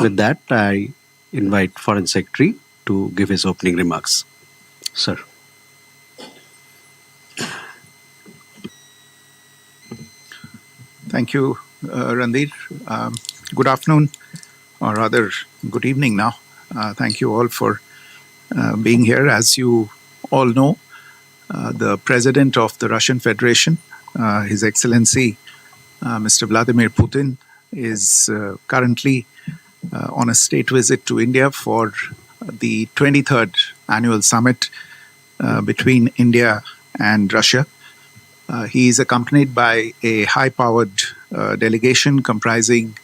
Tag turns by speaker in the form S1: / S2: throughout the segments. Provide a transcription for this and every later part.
S1: With that, I invite Foreign Secretary to give his opening remarks. Sir.
S2: Thank you, Randir. Good afternoon, or rather, good evening now. Thank you all for being here. As you all know, the President of the Russian Federation, His Excellency Mr. Vladimir Putin, is currently on a state visit to India for the 23rd annual summit between India and Russia. He is accompanied by a high-powered delegation comprising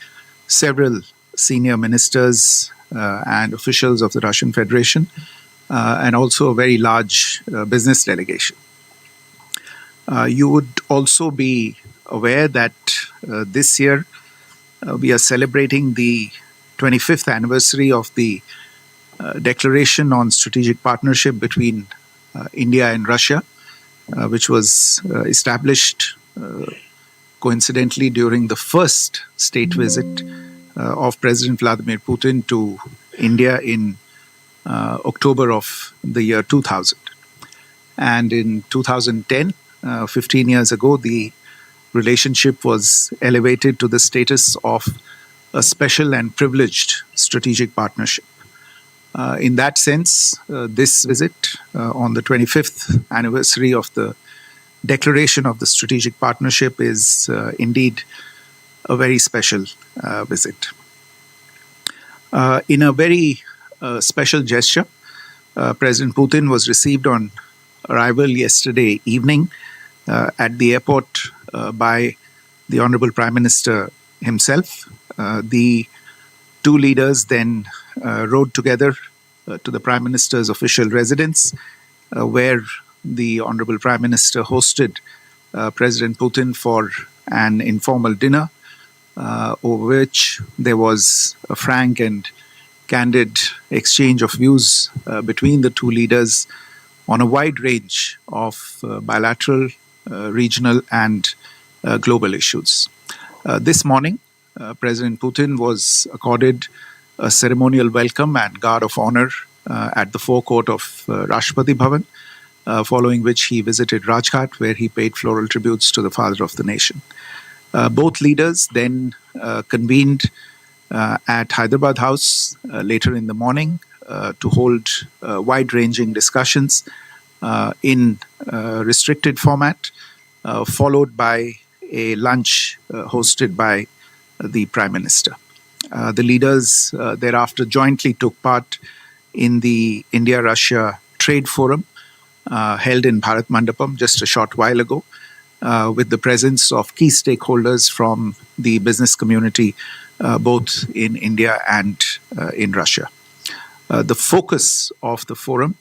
S2: several senior ministers and officials of the Russian Federation, and also a very large business delegation. You would also be aware that this year we are celebrating the 25th anniversary of the Declaration on Strategic Partnership between India and Russia, which was established coincidentally during the first state visit of President Vladimir Putin to India in October of the year 2000. And in 2010, 15 years ago, the relationship was elevated to the status of a special and privileged strategic partnership. In that sense, this visit on the 25th anniversary of the declaration of the strategic partnership is indeed a very special visit. In a very special gesture, President Putin was received on arrival yesterday evening at the airport by the Honorable Prime Minister himself. The two leaders then rode together to the Prime Minister's official residence, where the Honorable Prime Minister hosted President Putin for an informal dinner, over which there was a frank and candid exchange of views between the two leaders on a wide range of bilateral, regional, and global issues. This morning, President Putin was accorded a ceremonial welcome and guard of honor at the forecourt of Rashtrapati Bhavan, following which he visited Rajghat, where he paid floral tributes to the father of the nation. Both leaders then convened at Hyderabad House later in the morning to hold wide-ranging discussions in restricted format, followed by a lunch hosted by the Prime Minister. The leaders thereafter jointly took part in the India-Russia Trade Forum held in Bharat Mandapam just a short while ago, with the presence of key stakeholders from the business community, both in India and in Russia. The focus of the forum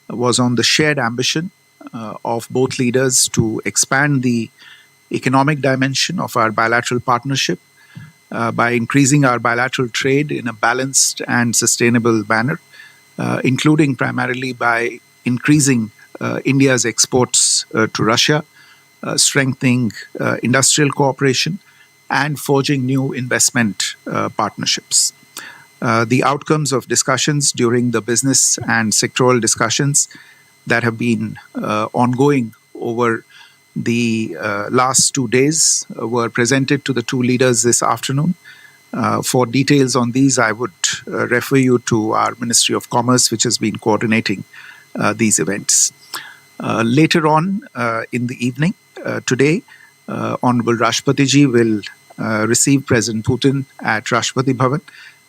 S2: was on the shared ambition of both leaders to expand the economic dimension of our bilateral partnership by increasing our bilateral trade in a balanced and sustainable manner, including primarily by increasing India's exports to Russia, strengthening industrial cooperation, and forging new investment partnerships. The outcomes of discussions during the business and sectoral discussions that have been ongoing over the last 2 days were presented to the two leaders this afternoon. For details on these, I would refer you to our Ministry of Commerce, which has been coordinating these events. Later on in the evening, today, Honorable Rashtrapati Ji will receive President Putin at Rashtrapati Bhavan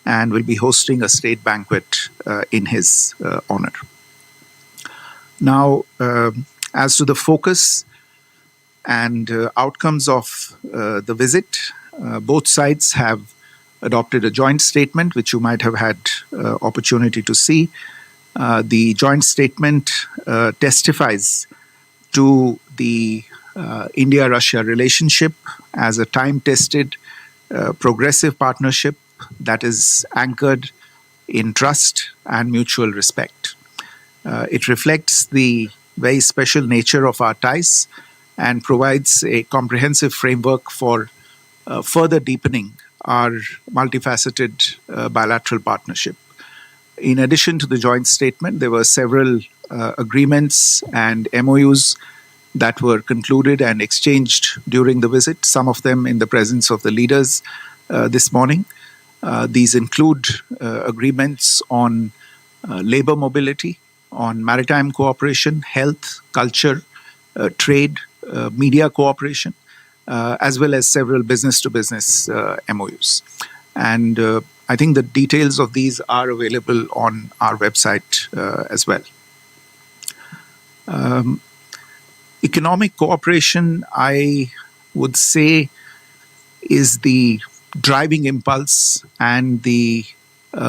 S2: and will be hosting a state banquet in his honor. Now, as to the focus and outcomes of the visit, both sides have adopted a joint statement, which you might have had opportunity to see. The joint statement testifies to the India-Russia relationship as a time-tested, progressive partnership that is anchored in trust and mutual respect. It reflects the very special nature of our ties and provides a comprehensive framework for further deepening our multifaceted bilateral partnership. In addition to the joint statement, there were several agreements and MOUs that were concluded and exchanged during the visit, some of them in the presence of the leaders this morning. These include agreements on labor mobility, on maritime cooperation, health, culture, trade, media cooperation, as well as several business-to-business MOUs. And I think the details of these are available on our website as well. Economic cooperation, I would say, is the driving impulse and the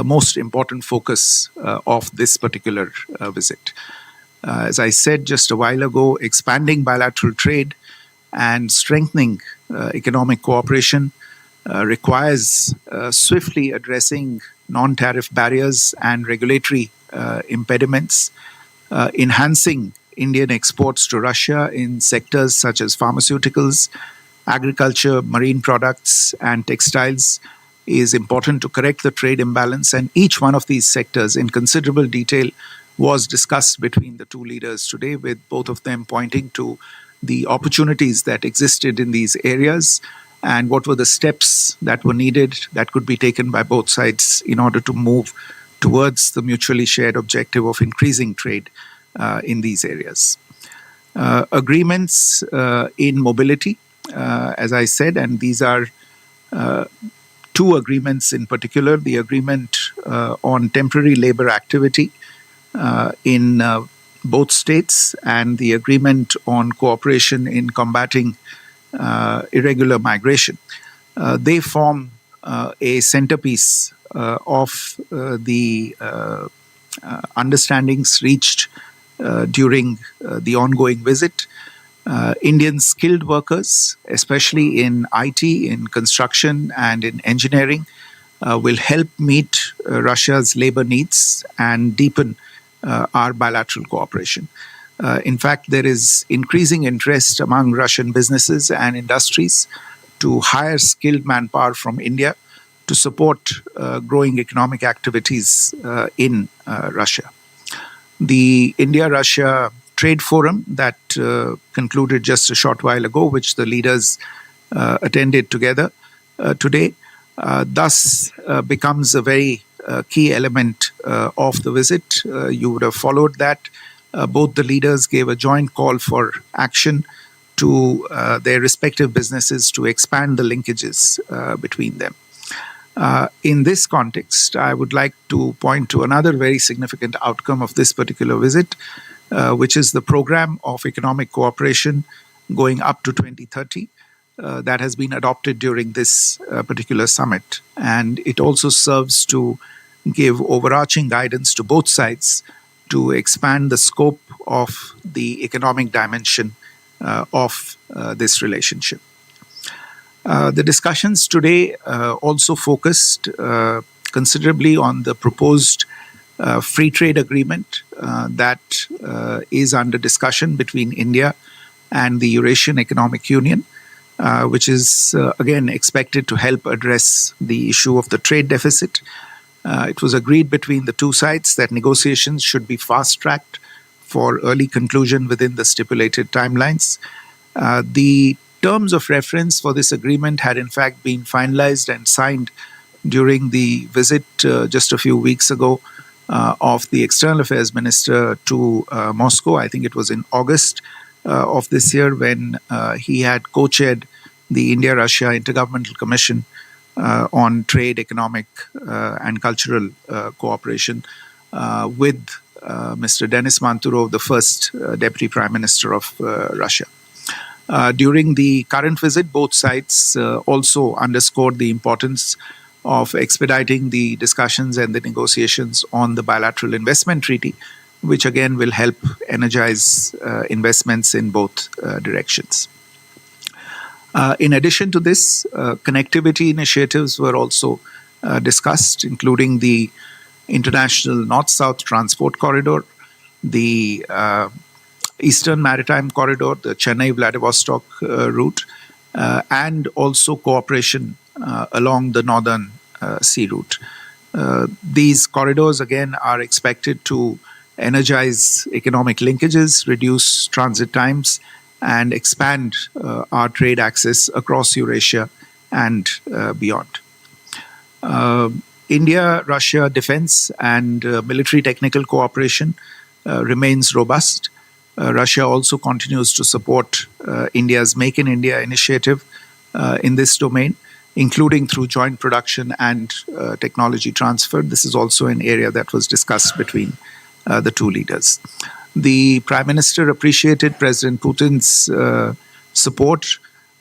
S2: most important focus of this particular visit. As I said just a while ago, expanding bilateral trade and strengthening economic cooperation requires swiftly addressing non-tariff barriers and regulatory impediments, enhancing Indian exports to Russia in sectors such as pharmaceuticals, agriculture, marine products, and textiles is important to correct the trade imbalance. And each one of these sectors in considerable detail was discussed between the two leaders today, with both of them pointing to the opportunities that existed in these areas and what were the steps that were needed that could be taken by both sides in order to move towards the mutually shared objective of increasing trade in these areas. Agreements in mobility, as I said, and these are two agreements in particular: the agreement on temporary labor activity in both states and the agreement on cooperation in combating irregular migration. They form a centerpiece of the understandings reached during the ongoing visit. Indian skilled workers, especially in IT, in construction, and in engineering, will help meet Russia's labor needs and deepen our bilateral cooperation. In fact, there is increasing interest among Russian businesses and industries to hire skilled manpower from India to support growing economic activities in Russia. The India-Russia Trade Forum that concluded just a short while ago, which the leaders attended together today, thus becomes a very key element of the visit. You would have followed that. Both the leaders gave a joint call for action to their respective businesses to expand the linkages between them. In this context, I would like to point to another very significant outcome of this particular visit, which is the program of economic cooperation going up to 2030 that has been adopted during this particular summit. And it also serves to give overarching guidance to both sides to expand the scope of the economic dimension of this relationship. The discussions today also focused considerably on the proposed free trade agreement that is under discussion between India and the Eurasian Economic Union, which is again expected to help address the issue of the trade deficit. It was agreed between the two sides that negotiations should be fast-tracked for early conclusion within the stipulated timelines. The terms of reference for this agreement had in fact been finalized and signed during the visit just a few weeks ago of the External Affairs Minister to Moscow. I think it was in August of this year when he had co-chaired the India-Russia Intergovernmental Commission on Trade, Economic and Cultural Cooperation with Mr. Denis Manturov, the first Deputy Prime Minister of Russia. During the current visit, both sides also underscored the importance of expediting the discussions and the negotiations on the bilateral investment treaty, which again will help energize investments in both directions. In addition to this, connectivity initiatives were also discussed, including the International North-South Transport Corridor, the Eastern Maritime Corridor, the Chennai-Vladivostok route, and also cooperation along the northern sea route. These corridors, again, are expected to energize economic linkages, reduce transit times, and expand our trade access across Eurasia and beyond. India-Russia defense and military technical cooperation remains robust. Russia also continues to support India's Make in India initiative in this domain, including through joint production and technology transfer. This is also an area that was discussed between the two leaders. The Prime Minister appreciated President Putin's support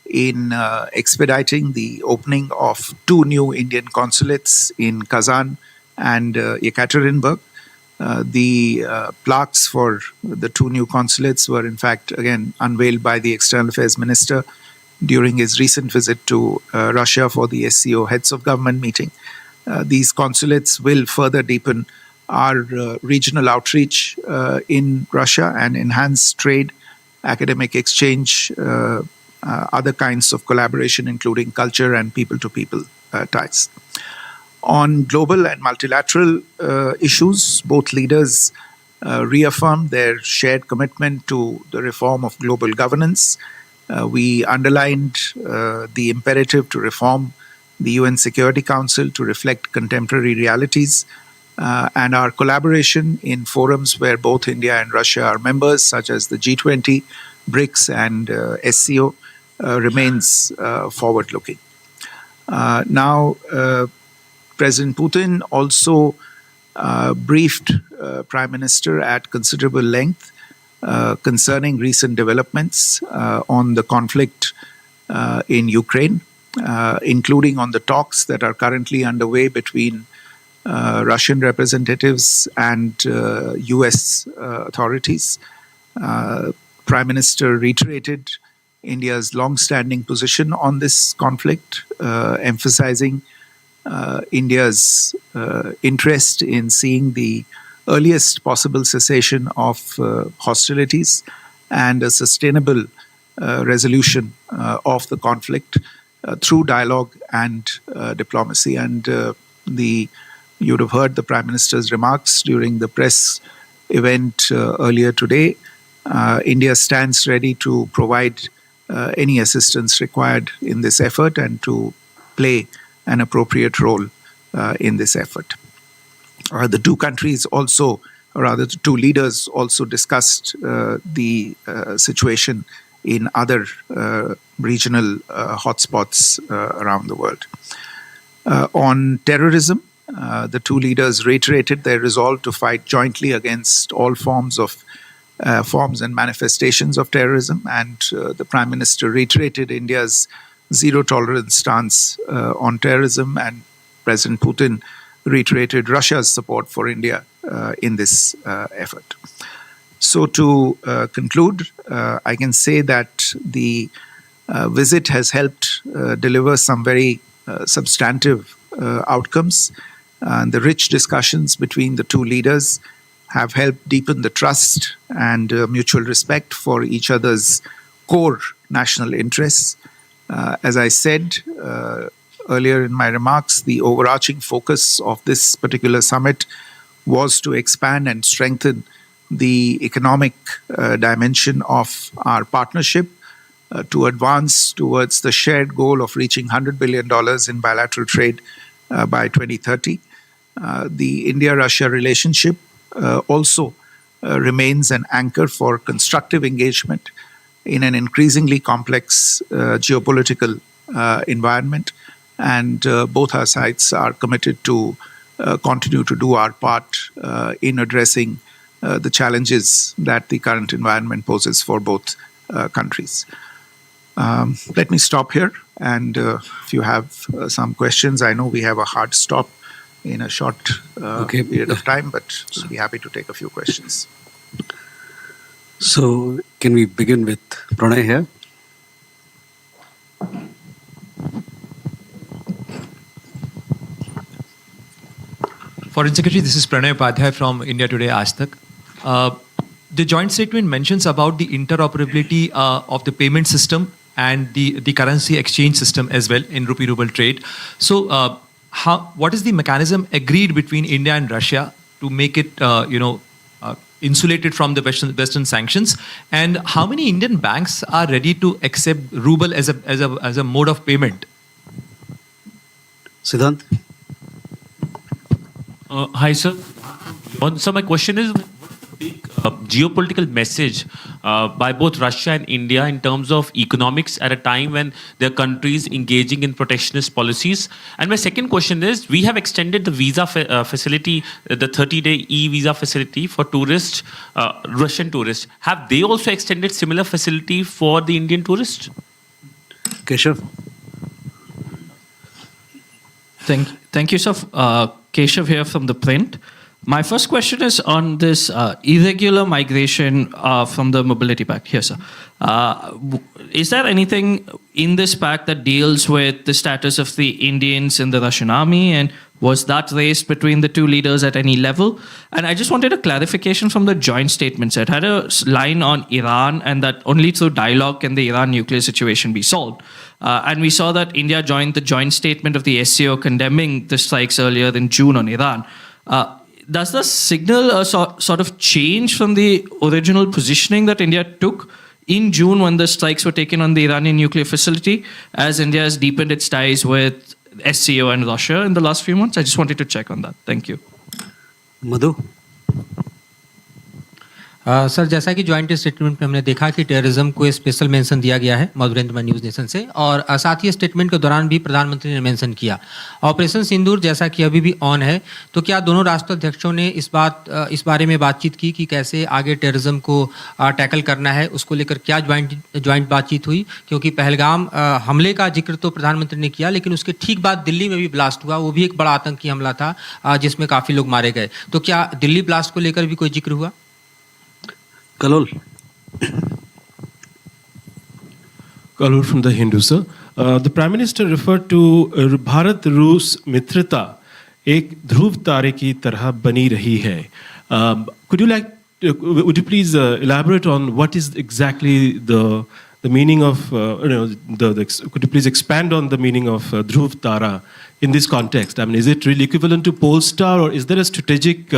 S2: in expediting the opening of two new Indian consulates in Kazan and Yekaterinburg. The plaques for the two new consulates were, in fact, again unveiled by the External Affairs Minister during his recent visit to Russia for the SCO Heads of Government meeting. These consulates will further deepen our regional outreach in Russia and enhance trade, academic exchange, other kinds of collaboration, including culture and people-to-people ties. On global and multilateral issues, both leaders reaffirmed their shared commitment to the reform of global governance. We underlined the imperative to reform the UN Security Council to reflect contemporary realities, and our collaboration in forums where both India and Russia are members, such as the G20, BRICS, and SCO, remains forward-looking. Now, President Putin also briefed Prime Minister at considerable length concerning recent developments on the conflict in Ukraine, including on the talks that are currently underway between Russian representatives and US authorities. Prime Minister reiterated India's long-standing position on this conflict, emphasizing India's interest in seeing the earliest possible cessation of hostilities and a sustainable resolution of the conflict through dialogue and diplomacy. And you would have heard the Prime Minister's remarks during the press event earlier today. India stands ready to provide any assistance required in this effort and to play an appropriate role in this effort. The two countries also, or rather the two leaders also discussed the situation in other regional hotspots around the world. On terrorism, the two leaders reiterated their resolve to fight jointly against all forms and manifestations of terrorism, and the Prime Minister reiterated India's zero-tolerance stance on terrorism, and President Putin reiterated Russia's support for India in this effort. So to conclude, I can say that the visit has helped deliver some very substantive outcomes. The rich discussions between the two leaders have helped deepen the trust and mutual respect for each other's core national interests. As I said earlier in my remarks, the overarching focus of this particular summit was to expand and strengthen the economic dimension of our partnership, to advance towards the shared goal of reaching $100 billion in bilateral trade by 2030. The India-Russia relationship also remains an anchor for constructive engagement in an increasingly complex geopolitical environment, and both our sides are committed to continue to do our part in addressing the challenges that the current environment poses for both countries. Let me stop here, and if you have some questions, I know we have a hard stop in a short period of time, but we'll be happy to take a few questions.
S1: So, can we begin with Pranay here?
S3: Foreign Secretary, this is Pranay Upadhyay from India Today Aaj Tak. The joint statement mentions about the interoperability of the payment system and the currency exchange system as well in rupee ruble trade. So, what is the mechanism agreed between India and Russia to make it, insulated from the Western sanctions? And how many Indian banks are ready to accept ruble as a mode of payment?
S1: Siddhant?
S4: Hi, sir. So my question is, geopolitical message by both Russia and India in terms of economics at a time when their countries engaging in protectionist policies? And my second question is, we have extended the visa facility, the 30-day e-visa facility for tourists, Russian tourists. Have they also extended similar facility for the Indian tourists?
S1: Keshav?
S5: Thank you, sir. Keshav here from the print. My first question is on this irregular migration from the Mobility Pact. Here, sir. Is there anything in this pact that deals with the status of the Indians in the Russian army? And was that raised between the two leaders at any level? And I just wanted a clarification from the joint statements. It had a line on Iran and that only through dialogue can the Iran nuclear situation be solved. And we saw that India joined the joint statement of the SCO condemning the strikes earlier in June on Iran. Does this signal a sort of change from the original positioning that India took in June when the strikes were taken on the Iranian nuclear facility, as India has deepened its ties with SCO and Russia in the last few months? I just wanted to check on that. Thank you.
S1: Madhu?
S6: Sir, जैसा कि joint statement में हमने देखा कि terrorism को special mention दिया गया है मधुरेंद्र न्यूज़ नेशन से, और साथ ही स्टेटमेंट के दौरान भी प्रधानमंत्री ने मेंशन किया ऑपरेशन सिंदूर जैसा कि अभी भी ऑन है। तो क्या दोनों राष्ट्राध्यक्षों ने इस बारे में बातचीत की कि कैसे आगे टेररिज्म को टैकल करना है, उसको लेकर क्या ज्वाइंट बातचीत हुई? क्योंकि पहलगाम हमले का जिक्र तो प्रधानमंत्री ने किया, लेकिन उसके ठीक बाद दिल्ली में भी ब्लास्ट हुआ, वो भी एक बड़ा आतंकी हमला था जिसमें काफ़ी लोग मारे गए। तो क्या दिल्ली ब्लास्ट को लेकर भी कोई जिक्र हुआ?
S1: Kalol?
S7: Kalur from the Hindu, sir. The Prime Minister referred to Bharat-Rus Mitrata एक ध्रुव तारे की तरह बनी रही है. Would you please elaborate on what is exactly the meaning of, could you please expand on the meaning of Dhruv Tara in this context? I mean, is it really equivalent to Pole Star, or is there a strategic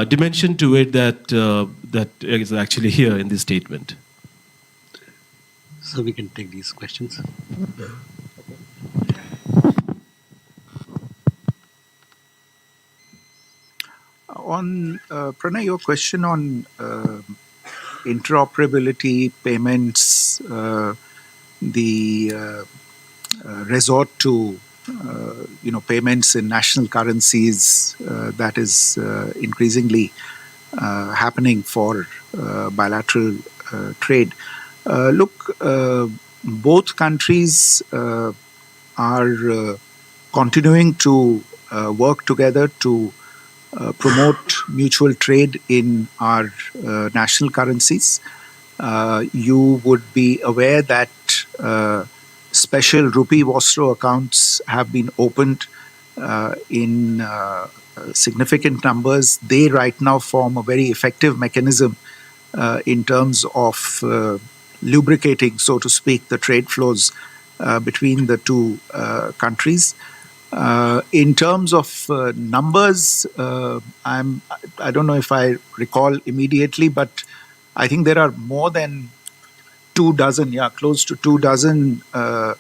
S7: dimension to it that is actually here in this statement?
S1: So we can take these questions.
S2: On Pranay, your question on interoperability, payments, the resort to payments in national currencies, that is increasingly happening for bilateral trade. Look, both countries are continuing to work together to promote mutual trade in our national currencies. You would be aware that special rupee Vostro accounts have been opened in significant numbers. They right now form a very effective mechanism in terms of lubricating, so to speak, the trade flows between the two countries. In terms of numbers, I don't know if I recall immediately, but I think there are more than 24, close to 24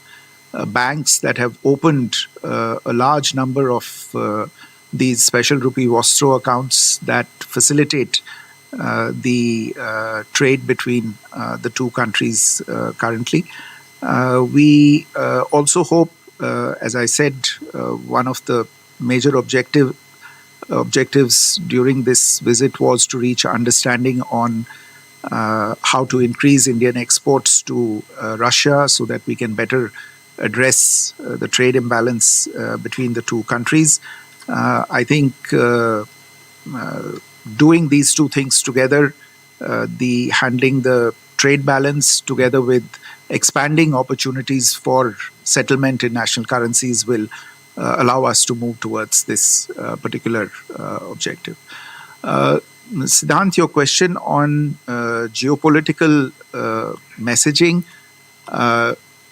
S2: banks that have opened a large number of these special rupee Vostro accounts that facilitate the trade between the two countries currently. We also hope, as I said, one of the major objectives during this visit was to reach understanding on how to increase Indian exports to Russia so that we can better address the trade imbalance between the two countries. I think doing these two things together, handling the trade balance together with expanding opportunities for settlement in national currencies will allow us to move towards this particular objective. Siddhant, your question on geopolitical messaging,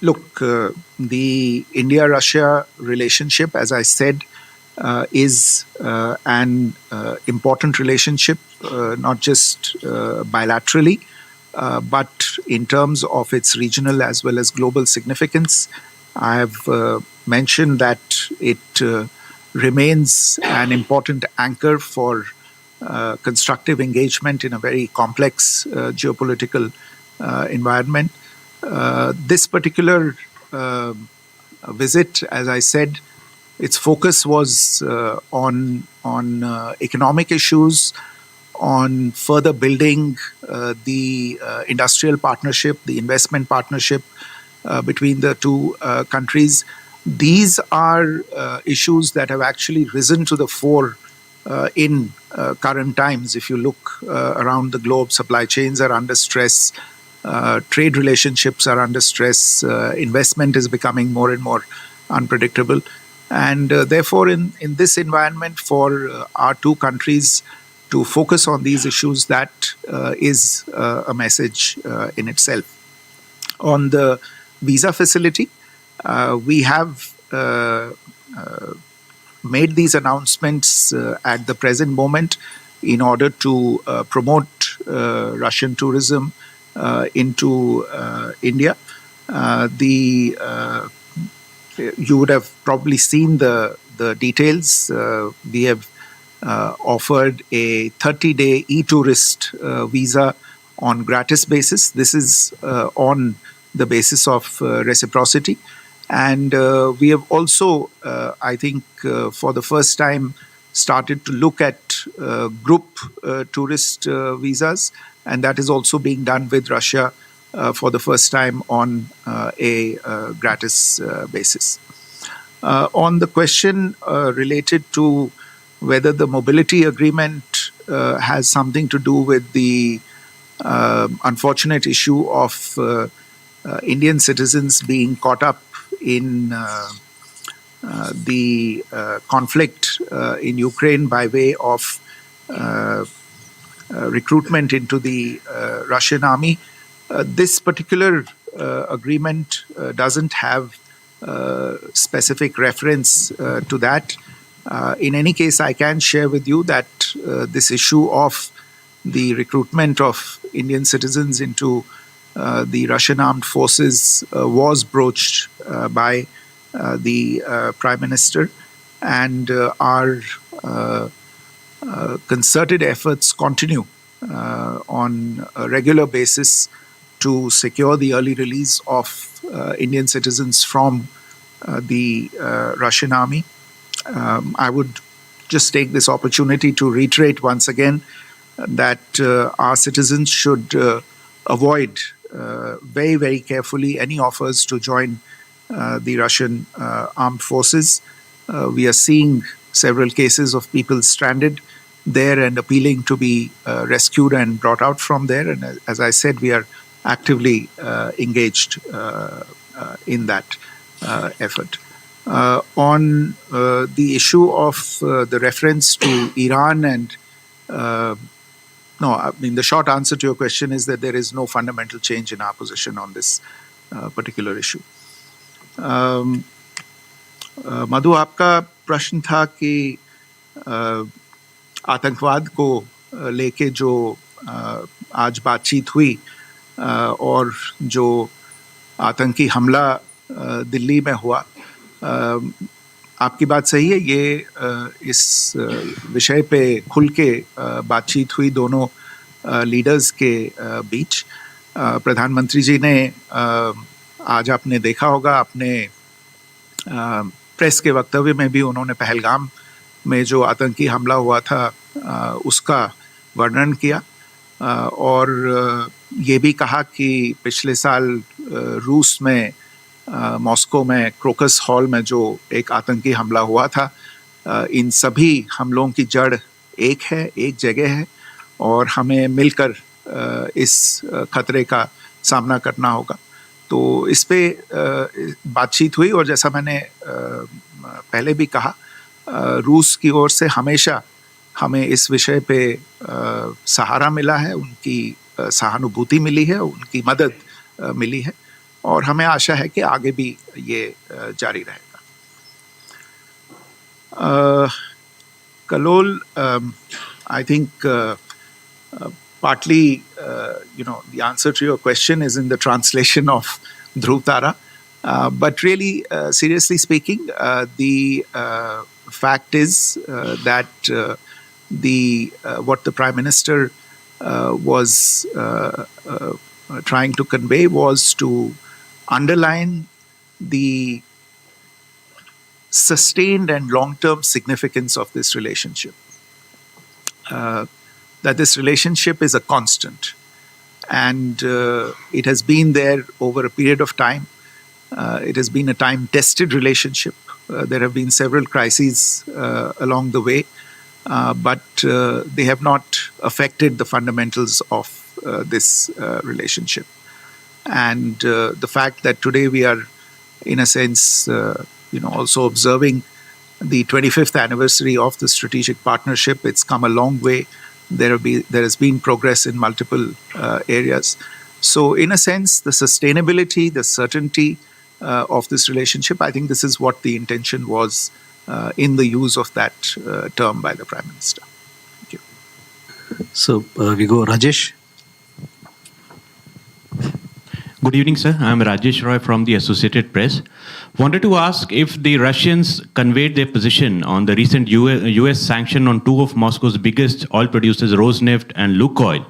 S2: Look, the India-Russia relationship, as I said, is an important relationship, not just bilaterally, but in terms of its regional as well as global significance. I have mentioned that it remains an important anchor for constructive engagement in a very complex geopolitical environment. This particular visit, as I said, its focus was on economic issues, on further building the industrial partnership, the investment partnership between the two countries. These are issues that have actually risen to the fore in current times. If you look around the globe, supply chains are under stress, trade relationships are under stress, investment is becoming more and more unpredictable. And therefore, in this environment, for our two countries to focus on these issues, that is a message in itself. On the visa facility, we have made these announcements at the present moment in order to promote Russian tourism into India. You would have probably seen the details. We have offered a 30-day e-tourist visa on gratis basis. This is on the basis of reciprocity. And we have also, I think, for the first time, started to look at group tourist visas, and that is also being done with Russia for the first time on a gratis basis. On the question related to whether the mobility agreement has something to do with the unfortunate issue of Indian citizens being caught up in the conflict in Ukraine by way of recruitment into the Russian army. This particular agreement doesn't have specific reference to that. In any case, I can share with you that this issue of the recruitment of Indian citizens into the Russian armed forces was broached by the Prime Minister, and our concerted efforts continue on a regular basis to secure the early release of Indian citizens from the Russian army. I would just take this opportunity to reiterate once again that our citizens should avoid very, very carefully any offers to join the Russian armed forces. We are seeing several cases of people stranded there and appealing to be rescued and brought out from there. And as I said, we are actively engaged in that effort. On the issue of the reference to Iran and no, I mean, the short answer to your question is that there is no fundamental change in our position on this particular issue. मधु, आपका प्रश्न था कि आतंकवाद को लेके जो आज बातचीत हुई और जो आतंकी हमला दिल्ली में हुआ, आपकी बात सही है। ये इस विषय पे खुल के बातचीत हुई दोनों लीडर्स के बीच। प्रधानमंत्री जी ने आज आपने देखा होगा, अपने प्रेस के वक्तव्य में भी उन्होंने पहलगाम में जो आतंकी हमला हुआ था उसका वर्णन किया और ये भी कहा कि पिछले साल रूस में मॉस्को में क्रोकस हॉल में जो एक आतंकी हमला हुआ था, इन सभी हमलों की जड़ एक है, एक जगह है और हमें मिलकर इस खतरे का सामना करना होगा। तो इस पे बातचीत हुई और जैसा मैंने पहले भी कहा, रूस की ओर से हमेशा हमें इस विषय पे सहारा मिला है, उनकी सहानुभूति मिली है, उनकी मदद मिली है और हमें आशा है कि आगे भी ये जारी रहेगा. Kalol, I think partly, the answer to your question is in the translation of Dhruv Tara. But really, seriously speaking, the fact is that what the Prime Minister was trying to convey was to underline the sustained and long-term significance of this relationship. That this relationship is a constant, and it has been there over a period of time. It has been a time-tested relationship. There have been several crises along the way, but they have not affected the fundamentals of this relationship. And the fact that today we are, in a sense, also observing the 25th anniversary of the strategic partnership, it's come a long way. There has been progress in multiple areas. So, in a sense, the sustainability, the certainty of this relationship, I think this is what the intention was in the use of that term by the Prime Minister. Thank you.
S1: So we go Rajesh.
S8: Good evening, sir. I'm Rajesh Roy from the Associated Press. Wanted to ask if the Russians conveyed their position on the recent US sanction on two of Moscow's biggest oil producers, Rosneft and Lukoil,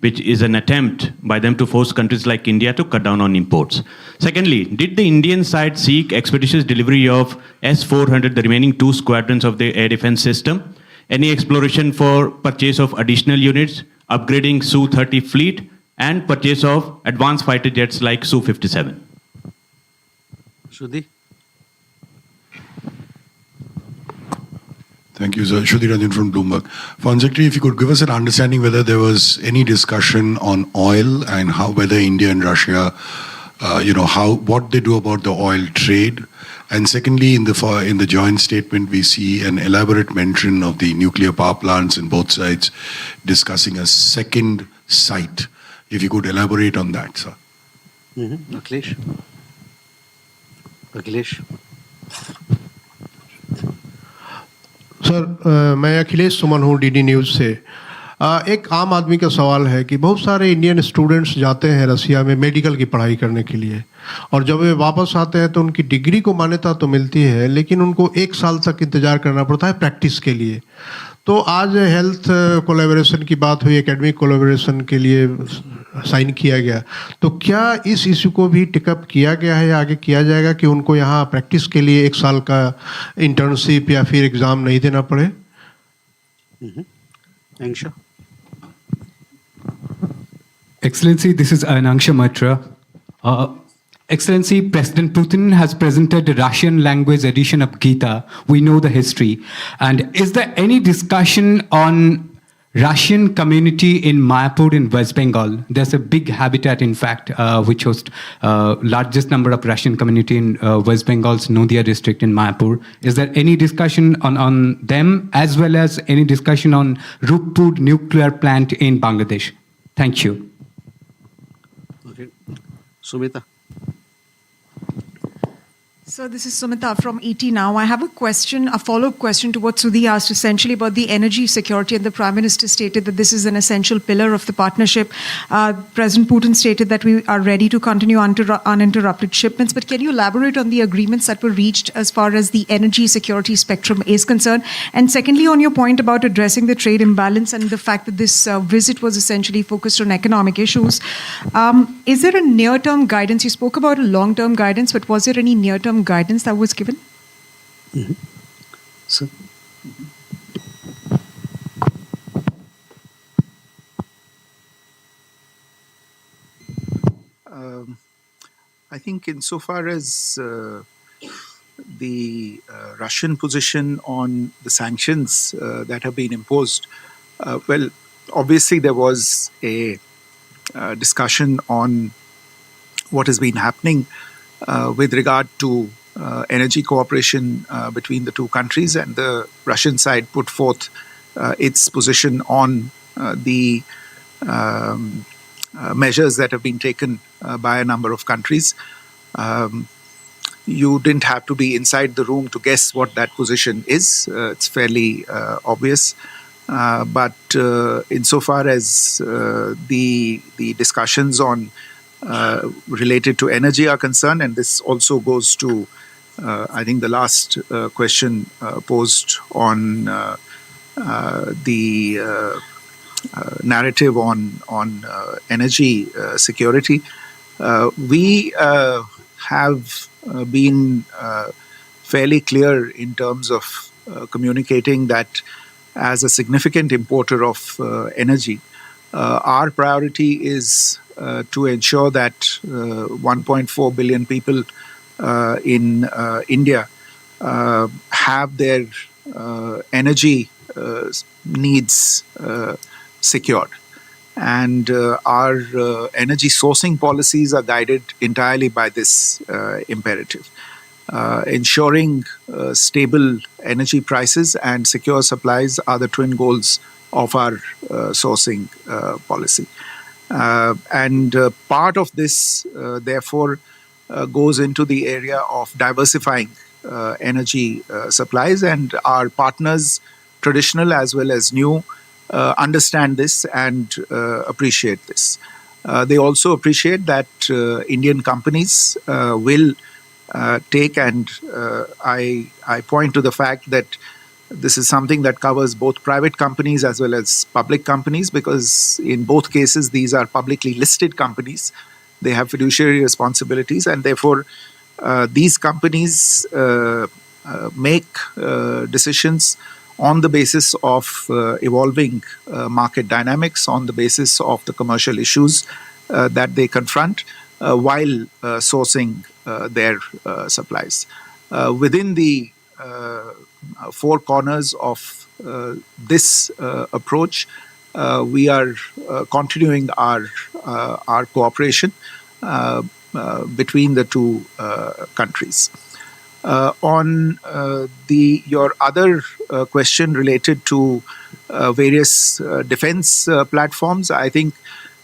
S8: which is an attempt by them to force countries like India to cut down on imports. Secondly, did the Indian side seek expeditious delivery of S-400, the remaining two squadrons of the air defense system? Any exploration for purchase of additional units, upgrading Su-30 fleet, and purchase of advanced fighter jets like Su-57?
S1: Shruti.
S9: Thank you, sir. Shruti Ranjan from Bloomberg. Foreign Secretary, if you could give us an understanding whether there was any discussion on oil and whether India and Russia, what they do about the oil trade. And secondly, in the joint statement, we see an elaborate mention of the nuclear power plants in both sides discussing a second site. If you could elaborate on that, sir.
S1: Akhilesh.
S10: Sir मैं अखिलेश सुमन हूँ DD news से. एक आम आदमी का सवाल है कि बहुत सारे इंडियन स्टूडेंट्स जाते हैं रसिया में मेडिकल की पढ़ाई करने के लिए, और जब वे वापस आते हैं तो उनकी डिग्री को मान्यता तो मिलती है, लेकिन उनको 1 साल तक इंतज़ार करना पड़ता है प्रैक्टिस के लिए. तो आज हेल्थ कोलैबोरेशन की बात हुई, एकेडमिक कोलैबोरेशन के लिए साइन किया गया, तो क्या इस इशू को भी टिकअप किया गया है या आगे किया जाएगा कि उनको यहाँ प्रैक्टिस के लिए 1 साल का इंटर्नशिप या फिर एग्ज़ाम नहीं देना पड़े?
S1: Angsha.
S11: Excellency, this is Anangsha Matra. Excellency, President Putin has presented a Russian language edition of Gita. We know the history. And is there any discussion on Russian community in Mayapur in West Bengal? There's a big habitat, in fact, which hosts largest number of Russian community in West Bengal's Nadia district in Mayapur. Is there any discussion on them, as well as any discussion on Rupur nuclear plant in Bangladesh? Thank you.
S1: Okay. Sumita.
S12: So this is Sumita from ET Now. I have a follow-up question to what Sudhi asked, essentially about the energy security. And the Prime Minister stated that this is an essential pillar of the partnership. President Putin stated that we are ready to continue uninterrupted shipments. But can you elaborate on the agreements that were reached as far as the energy security spectrum is concerned? And secondly, on your point about addressing the trade imbalance and the fact that this visit was essentially focused on economic issues, is there a near-term guidance? You spoke about a long-term guidance, but was there any near-term guidance that was given?
S1: Sir.
S2: I think insofar as the Russian position on the sanctions that have been imposed, well, obviously there was a discussion on what has been happening with regard to energy cooperation between the two countries, and the Russian side put forth its position on the measures that have been taken by a number of countries. You didn't have to be inside the room to guess what that position is. It's fairly obvious. But insofar as the discussions on related to energy are concerned, and this also goes to I think the last question posed on the narrative on energy security. We have been fairly clear in terms of communicating that as a significant importer of energy, our priority is to ensure that 1.4 billion people in India have their energy needs secured. And our energy sourcing policies are guided entirely by this imperative. Ensuring stable energy prices and secure supplies are the twin goals of our sourcing policy. And part of this, therefore, goes into the area of diversifying energy supplies, and our partners, traditional as well as new, understand this and appreciate this. They also appreciate that Indian companies will take, and I point to the fact that this is something that covers both private companies as well as public companies, because in both cases these are publicly listed companies. They have fiduciary responsibilities, and therefore these companies make decisions on the basis of evolving market dynamics, on the basis of the commercial issues that they confront while sourcing their supplies. Within the four corners of this approach, we are continuing our cooperation between the two countries. On your other question related to various defense platforms, I think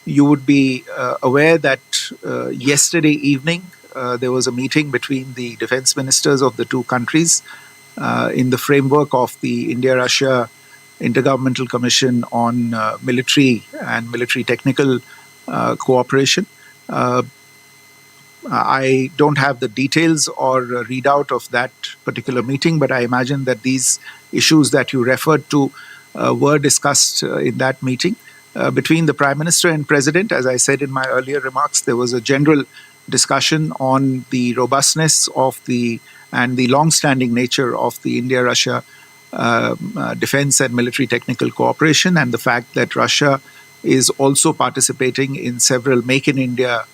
S2: you would be aware that yesterday evening there was a meeting between the defense ministers of the two countries in the framework of the India-Russia Intergovernmental Commission on Military and Military Technical Cooperation. I don't have the details or readout of that particular meeting, but I imagine that these issues that you referred to were discussed in that meeting. Between the Prime Minister and President, as I said in my earlier remarks, there was a general discussion on the robustness of and the long-standing nature of the India-Russia defense and military technical cooperation, and the fact that Russia is also participating in several Make in India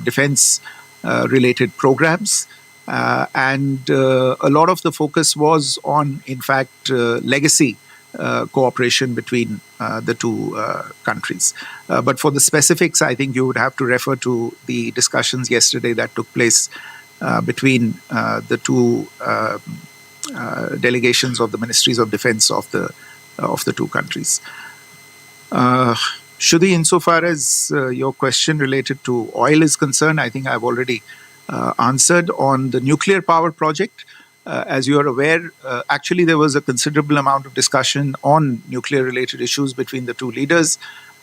S2: defense related programs. And a lot of the focus was on, in fact, legacy cooperation between the two countries. But for the specifics, I think you would have to refer to the discussions yesterday that took place between the two delegations of the ministries of defense of the two countries. Shruti, insofar as your question related to oil is concerned, I think I've already answered. On the nuclear power project, as you are aware, actually there was a considerable amount of discussion on nuclear-related issues between the two leaders.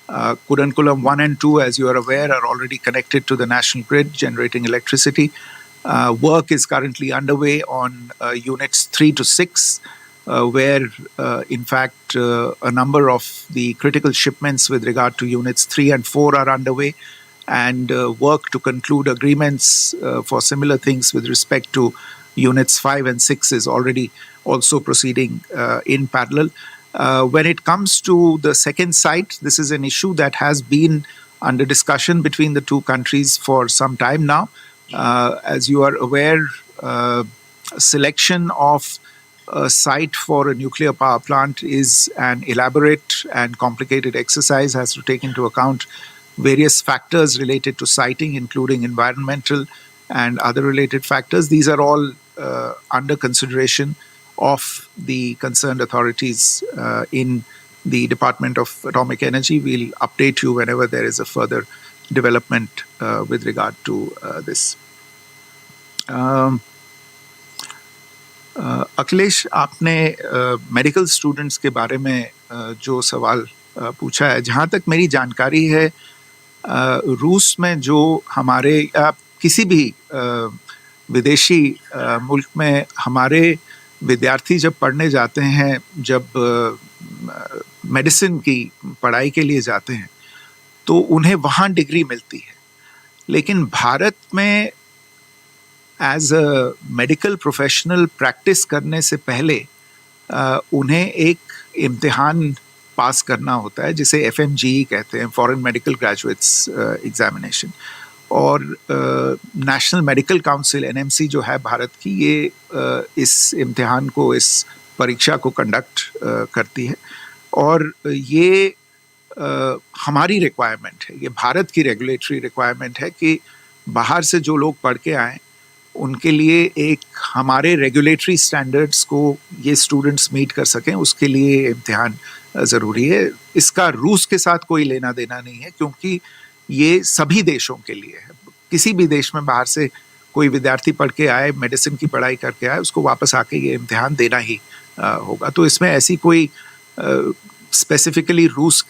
S2: Kudankulam 1 and 2, as you are aware, are already connected to the national grid, generating electricity. Work is currently underway on units 3 to 6, where, in fact, a number of the critical shipments with regard to units 3 and 4 are underway, and work to conclude agreements for similar things with respect to units 5 and 6 is already also proceeding in parallel. When it comes to the second site, this is an issue that has been under discussion between the two countries for some time now. As you are aware, selection of a site for a nuclear power plant is an elaborate and complicated exercise, has to take into account various factors related to siting, including environmental and other related factors. These are all under consideration of the concerned authorities in the Department of Atomic Energy. We'll update you whenever there is a further development with regard to this. Akhilesh, आपने medical students के बारे में जो सवाल पूछा है, जहाँ तक मेरी जानकारी है, रूस में जो हमारे किसी भी विदेशी मुल्क में हमारे विद्यार्थी जब पढ़ने जाते हैं, जब मेडिसिन की पढ़ाई के लिए जाते हैं, तो उन्हें वहाँ डिग्री मिलती है. लेकिन भारत में as a medical professional practice करने से पहले उन्हें एक इम्तिहान पास करना होता है, जिसे FMGE कहते हैं, फॉरेन मेडिकल ग्रेजुएट्स एग्जामिनेशन. और नेशनल मेडिकल काउंसिल NMC जो है भारत की, ये इस इम्तिहान को, इस परीक्षा को कंडक्ट करती है. और ये हमारी रिक्वायरमेंट है, ये भारत की रेगुलेटरी रिक्वायरमेंट है कि बाहर से जो लोग पढ़ के आएँ, उनके लिए एक हमारे रेगुलेटरी स्टैंडर्ड्स को ये स्टूडेंट्स मीट कर सकें, उसके लिए इम्तिहान ज़रूरी है. इसका रूस के साथ कोई लेना देना नहीं है, क्योंकि ये सभी देशों के लिए है. किसी भी देश में बाहर से कोई विद्यार्थी पढ़ के आए, मेडिसिन की पढ़ाई करके आए, उसको वापस आके ये इम्तिहान देना ही होगा. तो इसमें ऐसी कोई स्पेसिफिकली रूस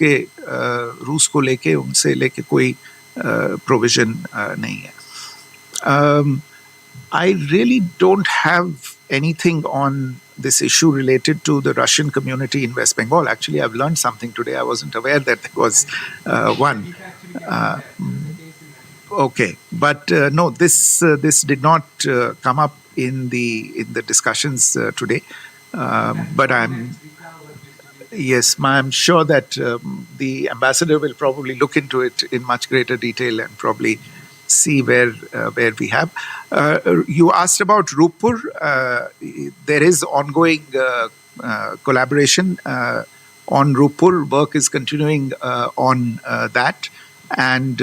S2: को लेके, उनसे लेके कोई प्रोविजन नहीं है. I really don't have anything on this issue related to the Russian community in West Bengal. Actually, I've learned something today. I wasn't aware that there was one. Okay, but no, this did not come up in the discussions today. But I'm sure that the ambassador will probably look into it in much greater detail and probably see where we have. You asked about Rupur. There is ongoing collaboration on Rupur. Work is continuing on that, and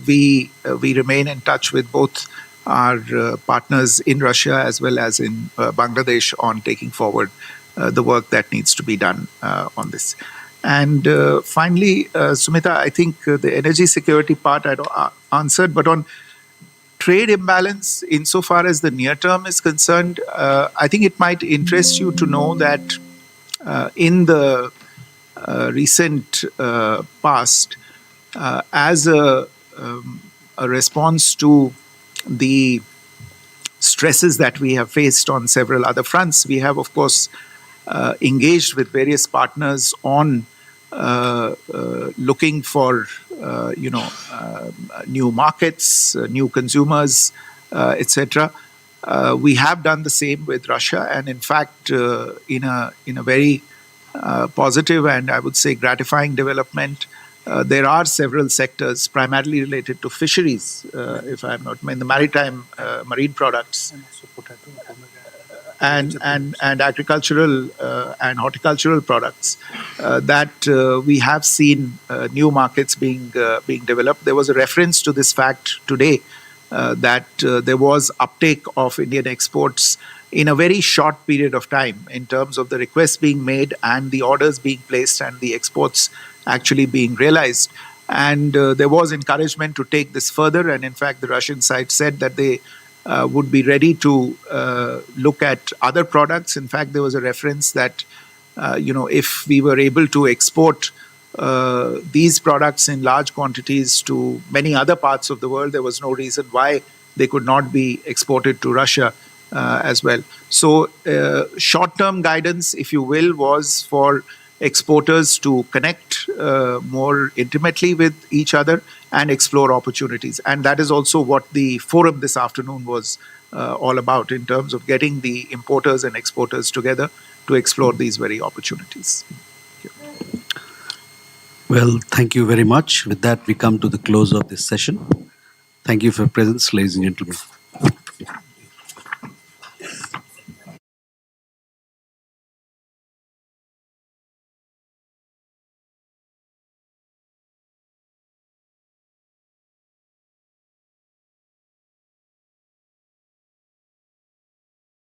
S2: we remain in touch with both our partners in Russia as well as in Bangladesh on taking forward the work that needs to be done on this. And finally, Sumita, I think the energy security part I answered, but on trade imbalance, insofar as the near term is concerned, I think it might interest you to know that in the recent past, as a response to the stresses that we have faced on several other fronts, we have, of course, engaged with various partners on looking for new markets, new consumers, etc. We have done the same with Russia, and in fact, in a very positive and I would say gratifying development, there are several sectors primarily related to fisheries, if I'm not in the maritime marine products, and agricultural and horticultural products that we have seen new markets being developed. There was a reference to this fact today that there was uptake of Indian exports in a very short period of time in terms of the requests being made and the orders being placed and the exports actually being realized. And there was encouragement to take this further. And in fact, the Russian side said that they would be ready to look at other products. In fact, there was a reference that, if we were able to export these products in large quantities to many other parts of the world, there was no reason why they could not be exported to Russia as well. So short-term guidance, if you will, was for exporters to connect more intimately with each other and explore opportunities. And that is also what the forum this afternoon was all about, in terms of getting the importers and exporters together to explore these very opportunities.
S1: Well, thank you very much. With that, we come to the close of this session. Thank you for your presence, ladies and gentlemen.